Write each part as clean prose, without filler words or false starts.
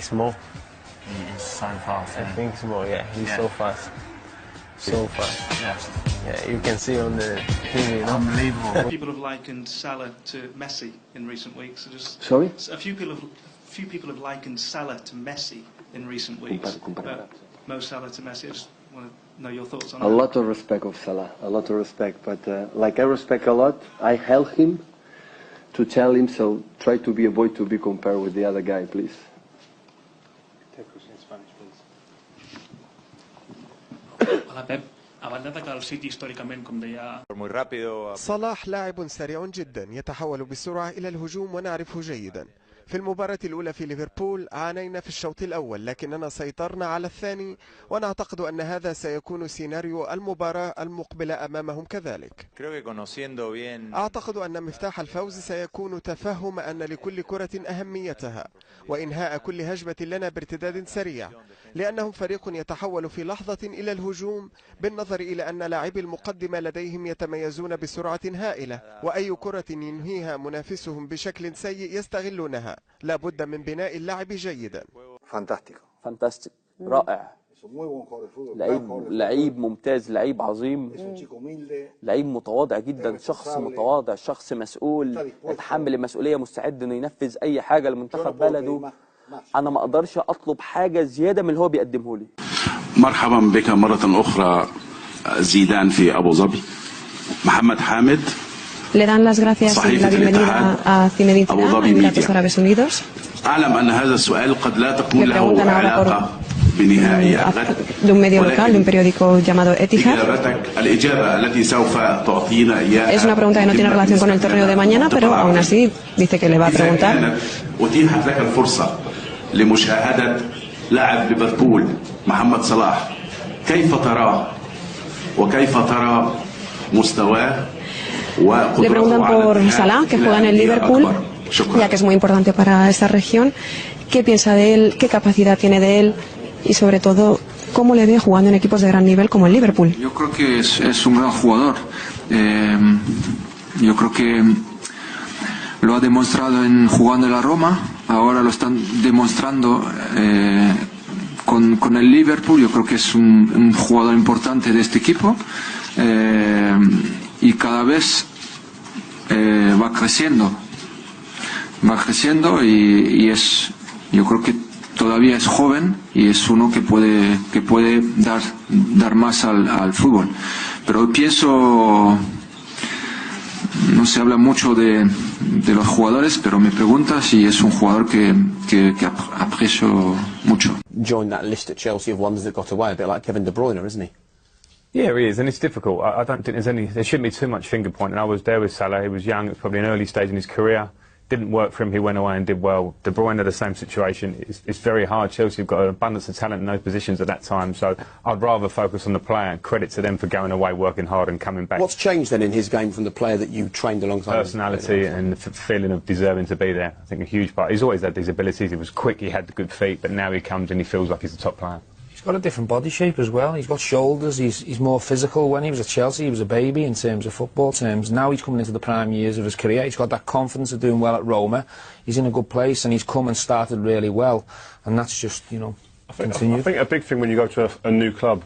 it's more. He's so fast. I think it's more. Yeah, he's so fast. So fast. Yeah, you can see on the TV, you know? Unbelievable. People have likened Salah to Messi in recent weeks. Sorry? A few people have likened Salah to Messi in recent weeks. Mo Salah to Messi. I just want to know your thoughts on that. A lot of respect of Salah, a lot of respect. But like I respect a lot, I help him to tell him, so try to be avoid to be compared with the other guy, please. Take question in Spanish, please. Hola Pep, abans d'atacar el City històricament, com deia... صلاح لاعب سريع جدا يتحول بسرعة إلى الهجوم ونعرفه جيدا. في المباراة الأولى في ليفربول عانينا في الشوط الأول، لكننا سيطرنا على الثاني، ونعتقد أن هذا سيكون سيناريو المباراة المقبلة أمامهم كذلك. أعتقد أن مفتاح الفوز سيكون تفهم أن لكل كرة أهميتها وإنهاء كل هجمة لنا بارتداد سريع، لأنهم فريق يتحول في لحظة إلى الهجوم، بالنظر إلى أن لاعبي المقدمة لديهم يتميزون بسرعة هائلة، وأي كرة ينهيها منافسهم بشكل سيء يستغلونها. لا بد من بناء اللعب جيدا. فانتاستيك، رائع، لعيب ممتاز، لعيب عظيم، لعيب متواضع جدا، شخص متواضع، شخص مسؤول، يتحمل المسؤولية، مستعد انه ينفذ اي حاجة لمنتخب بلده. انا ما اقدرش اطلب حاجة زيادة من اللي هو بيقدمه لي. مرحبا بك مرة اخرى زيدان في ابو ظبي. محمد حامد. Le dan las gracias y la bienvenida a Zinedine Zidane, Emiratos Árabes Unidos. أعلم أن هذا السؤال قد لا تكون له علاقة بنهائي الغد. De un medio local, de un periódico llamado Etihad. الإجابة التي سوف تعطينا إياها. Es una pregunta que no tiene relación con el torneo de mañana, pero aún así dice que le va a preguntar. أتيحت لك الفرصة لمشاهدة لاعب ليفربول محمد صلاح، كيف تراه وكيف ترى مستواه؟ Le preguntan por Salah, que juega en el Liverpool, ya que es muy importante para esta región. ¿Qué piensa de él? ¿Qué capacidad tiene de él? Y sobre todo, ¿cómo le ve jugando en equipos de gran nivel como el Liverpool? Yo creo que es un gran jugador. Yo creo que lo ha demostrado jugando en la Roma. Ahora lo están demostrando con el Liverpool. Yo creo que es un jugador importante de este equipo. Y cada vez va creciendo y yo creo que todavía es joven y es uno que puede dar más al fútbol. Pero pienso, no se habla mucho de los jugadores, pero me pregunta si es un jugador que aprecio mucho. Joined that list at Chelsea of ones that got away, a bit like Kevin De Bruyne, isn't he? Yeah, he is, and it's difficult. I don't think there shouldn't be too much finger pointing. I was there with Salah. He was young. It was probably an early stage in his career. Didn't work for him. He went away and did well. De Bruyne had the same situation. It's very hard. Chelsea have got an abundance of talent in those positions at that time. So I'd rather focus on the player. And credit to them for going away, working hard, and coming back. What's changed then in his game from the player that you trained alongside? Personality and the feeling of deserving to be there. I think a huge part. He's always had these abilities. He was quick. He had the good feet. But now he comes and he feels like he's a top player. He's got a different body shape as well. He's got shoulders. He's more physical. When he was at Chelsea, he was a baby in terms of football terms. Now he's coming into the prime years of his career. He's got that confidence of doing well at Roma. He's in a good place, and he's come and started really well. And that's just, you know, continued. I think a big thing when you go to a new club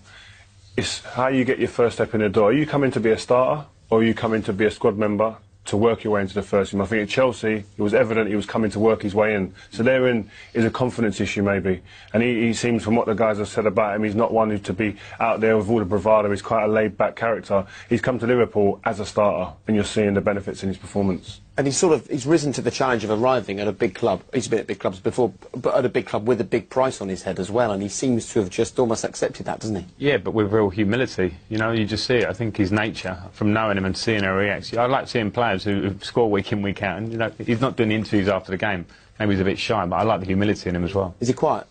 is how you get your first step in the door. Are you coming to be a starter, or are you coming to be a squad member to work your way into the first team? I think at Chelsea, it was evident he was coming to work his way in. So therein is a confidence issue maybe. And he seems, from what the guys have said about him, he's not one who to be out there with all the bravado. He's quite a laid-back character. He's come to Liverpool as a starter, and you're seeing the benefits in his performance. And he's risen to the challenge of arriving at a big club. He's been at big clubs before, but at a big club with a big price on his head as well, and he seems to have just almost accepted that, doesn't he? Yeah, but with real humility. You know, you just see it. I think his nature, from knowing him and seeing how he reacts. I like seeing players who score week in, week out, and you know, he's not doing interviews after the game. Maybe he's a bit shy, but I like the humility in him as well. Is he quiet?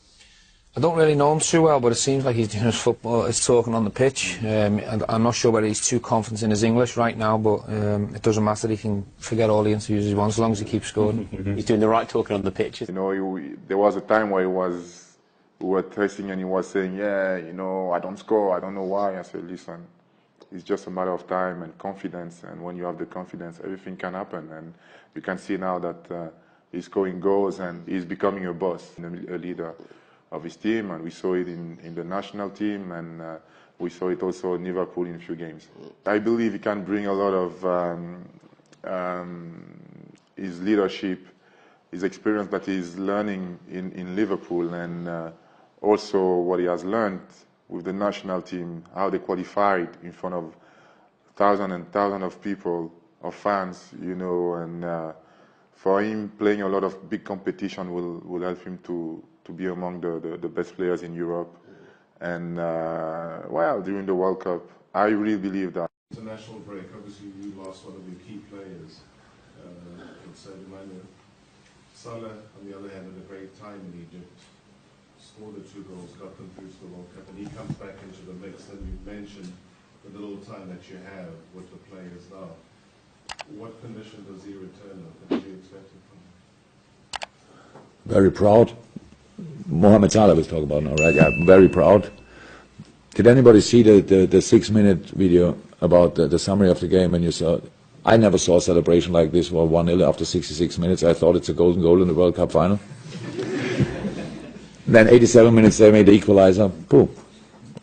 I don't really know him too well, but it seems like he's doing his football, he's talking on the pitch. I'm not sure whether he's too confident in his English right now, but it doesn't matter. He can forget all the interviews he wants as long as he keeps scoring. He's doing the right talking on the pitch. You know, there was a time where we were testing and he was saying, yeah, you know, I don't score, I don't know why. I said, listen, it's just a matter of time and confidence, and when you have the confidence, everything can happen. And you can see now that he's scoring goals, and he's becoming a boss, a leader of his team, and we saw it in the national team, and we saw it also in Liverpool in a few games. I believe he can bring a lot of his leadership, his experience that he's learning in Liverpool, and also what he has learned with the national team, how they qualified in front of thousands and thousands of people, of fans, you know, and for him playing a lot of big competition will help him to be among the best players in Europe. And well, during the World Cup, I really believe that. International break, obviously you lost one of your key players, Salah, on the other hand, had a great time in Egypt, scored the 2 goals, got them through to the World Cup, and he comes back into the mix. And you mentioned the little time that you have with the players now. What condition does he return in? What do you expect from him? Very proud. Mohamed Salah was talking about now, right? Yeah, very proud. Did anybody see the 6-minute video about the summary of the game when you saw? I never saw a celebration like this for 1-0 after 66 minutes. I thought it's a golden goal in the World Cup final. Then 87 minutes they made the equalizer. Boom.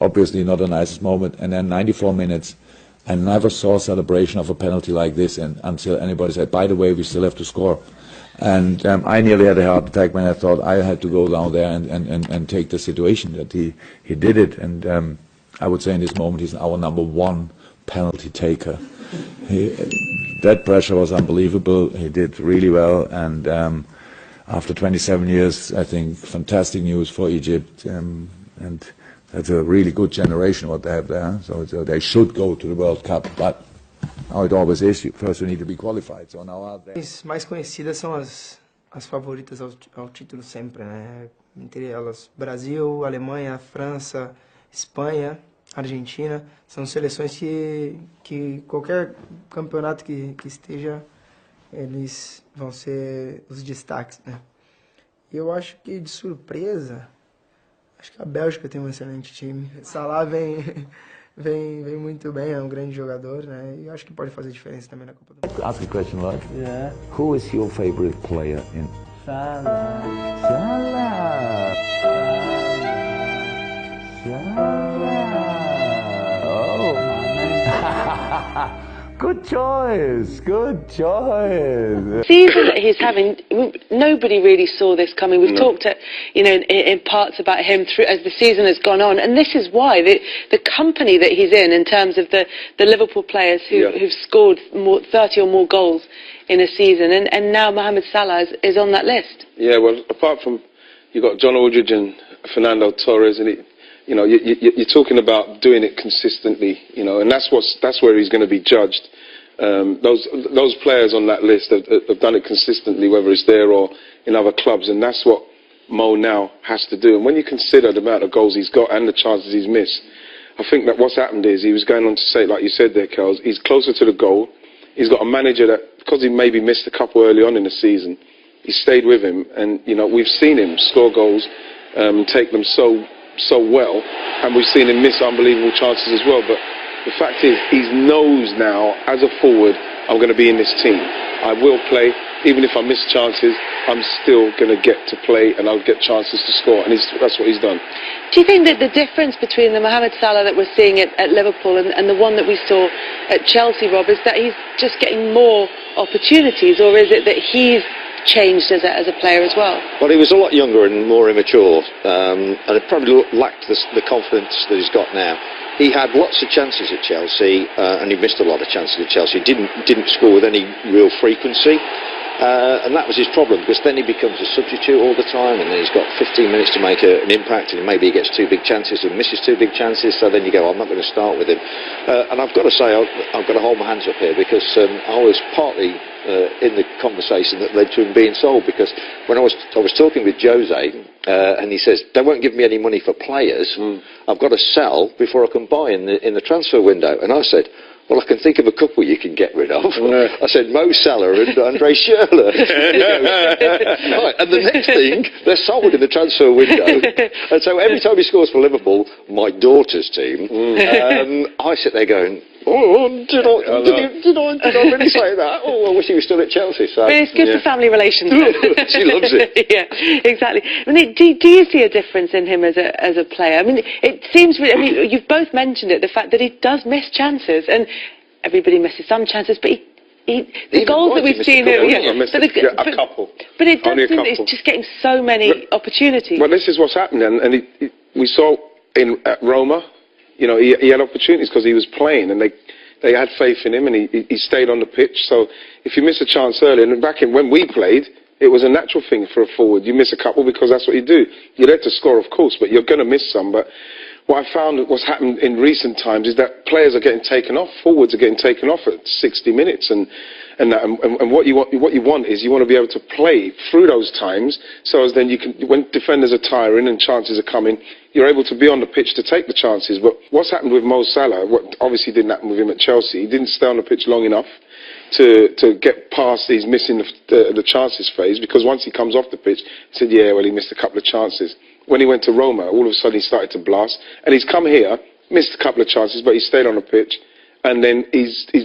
Obviously not the nicest moment. And then 94 minutes. I never saw a celebration of a penalty like this until anybody said, by the way, we still have to score. And I nearly had a heart attack when I thought I had to go down there and take the situation that he did it. And I would say in this moment he's our #1 penalty taker. That pressure was unbelievable. He did really well. And after 27 years, I think fantastic news for Egypt. And that's a really good generation what they have there. So they should go to the World Cup. But how it always is, first you need to be qualified. So now out there. As mais conhecidas são as favoritas ao título sempre, né? Entre elas Brasil, Alemanha, França, Espanha, Argentina. São seleções que qualquer campeonato que esteja, eles vão ser os destaques, né? Eu acho que de surpresa, acho que a Bélgica tem um excelente time. Salah vem muito bem, é um grande jogador, né? E acho que pode fazer diferença também na Copa do Mundo. Ask a question, right? Yeah. Who is your favorite player in? Salah. Salah. Oh. Good choice. Good choice. Season that he's having, nobody really saw this coming. We've talked, in parts about him through as the season has gone on, and this is why the company that he's in terms of the Liverpool players who've scored 30 or more goals in a season, and now Mohamed Salah is on that list. Yeah, well, apart from you've got John Aldridge and Fernando Torres, and you're talking about doing it consistently, and that's where he's going to be judged. Those players on that list have done it consistently, whether it's there or in other clubs, and that's what Mo now has to do. And when you consider the amount of goals he's got and the chances he's missed, I think that what's happened is he was going on to say, like you said there, Kels, he's closer to the goal. He's got a manager that, because he maybe missed a couple early on in the season, he stayed with him, and we've seen him score goals, take them so well, and we've seen him miss unbelievable chances as well. But the fact is, he knows now, as a forward, I'm going to be in this team. I will play, even if I miss chances, I'm still going to get to play, and I'll get chances to score, and that's what he's done. Do you think that the difference between the Mohamed Salah that we're seeing at Liverpool and the one that we saw at Chelsea, Rob, is that he's just getting more opportunities, or is it that he's changed as a player as well? Well, he was a lot younger and more immature, and it probably lacked the confidence that he's got now. He had lots of chances at Chelsea, and he missed a lot of chances at Chelsea. Didn't score with any real frequency, and that was his problem, because then he becomes a substitute all the time, and then he's got 15 minutes to make an impact, and maybe he gets 2 big chances and misses 2 big chances, so then you go, I'm not going to start with him. And I've got to say, I've got to hold my hands up here, because I was partly in the conversation that led to him being sold, because when I was talking with Jose, and he says, they won't give me any money for players, I've got to sell before I can buy in the transfer window. And I said, well, I can think of a couple you can get rid of. I said, Mo Salah and Andre Schürrle. Right, and the next thing, they're sold in the transfer window. And so every time he scores for Liverpool, my daughter's team, I sit there going, did I really say that? Oh, I wish he was still at Chelsea. So, but it's good for family relations. She loves it. Yeah, exactly. I mean, do you see a difference in him as a player? I mean, it seems. I mean, you've both mentioned it, the fact that he does miss chances, and everybody misses some chances, but the goals that we've seen him, a couple. But it does seem that he's just getting so many opportunities. Well, this is what's happened, and we saw at Roma. You know, he had opportunities because he was playing, and they had faith in him, and he stayed on the pitch. So if you miss a chance early, and back when we played, it was a natural thing for a forward. You miss a couple because that's what you do. You're there to score, of course, but you're going to miss some. But what I found what's happened in recent times is that players are getting taken off, forwards are getting taken off at 60 minutes, and what you want is you want to be able to play through those times, so as then you can, when defenders are tiring and chances are coming, you're able to be on the pitch to take the chances. But what's happened with Mo Salah, what obviously didn't happen with him at Chelsea, he didn't stay on the pitch long enough to get past these missing the chances phase, because once he comes off the pitch, he said, yeah, well, he missed a couple of chances. When he went to Roma, all of a sudden he started to blast, and he's come here, missed a couple of chances, but he stayed on the pitch, and then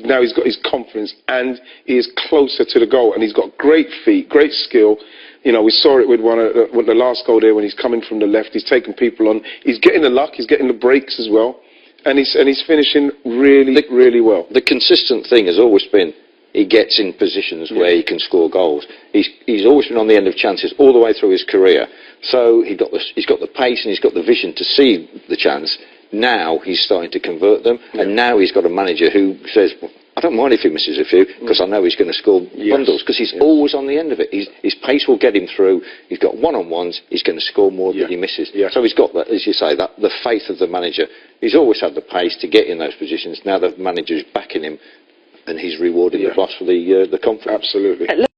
now he's got his confidence, and he is closer to the goal, and he's got great feet, great skill. You know, we saw it with the last goal there when he's coming from the left. He's taking people on. He's getting the luck. He's getting the breaks as well, and he's finishing really well. The consistent thing has always been he gets in positions where he can score goals. He's always been on the end of chances all the way through his career. So he's got the pace and he's got the vision to see the chance. Now he's starting to convert them, and now he's got a manager who says, I don't mind if he misses a few, because I know he's going to score bundles, because he's always on the end of it. His pace will get him through. He's got one-on-ones. He's going to score more than he misses. So he's got that, as you say, that the faith of the manager. He's always had the pace to get in those positions. Now the manager's backing him, and he's rewarding the boss for the confidence. Absolutely.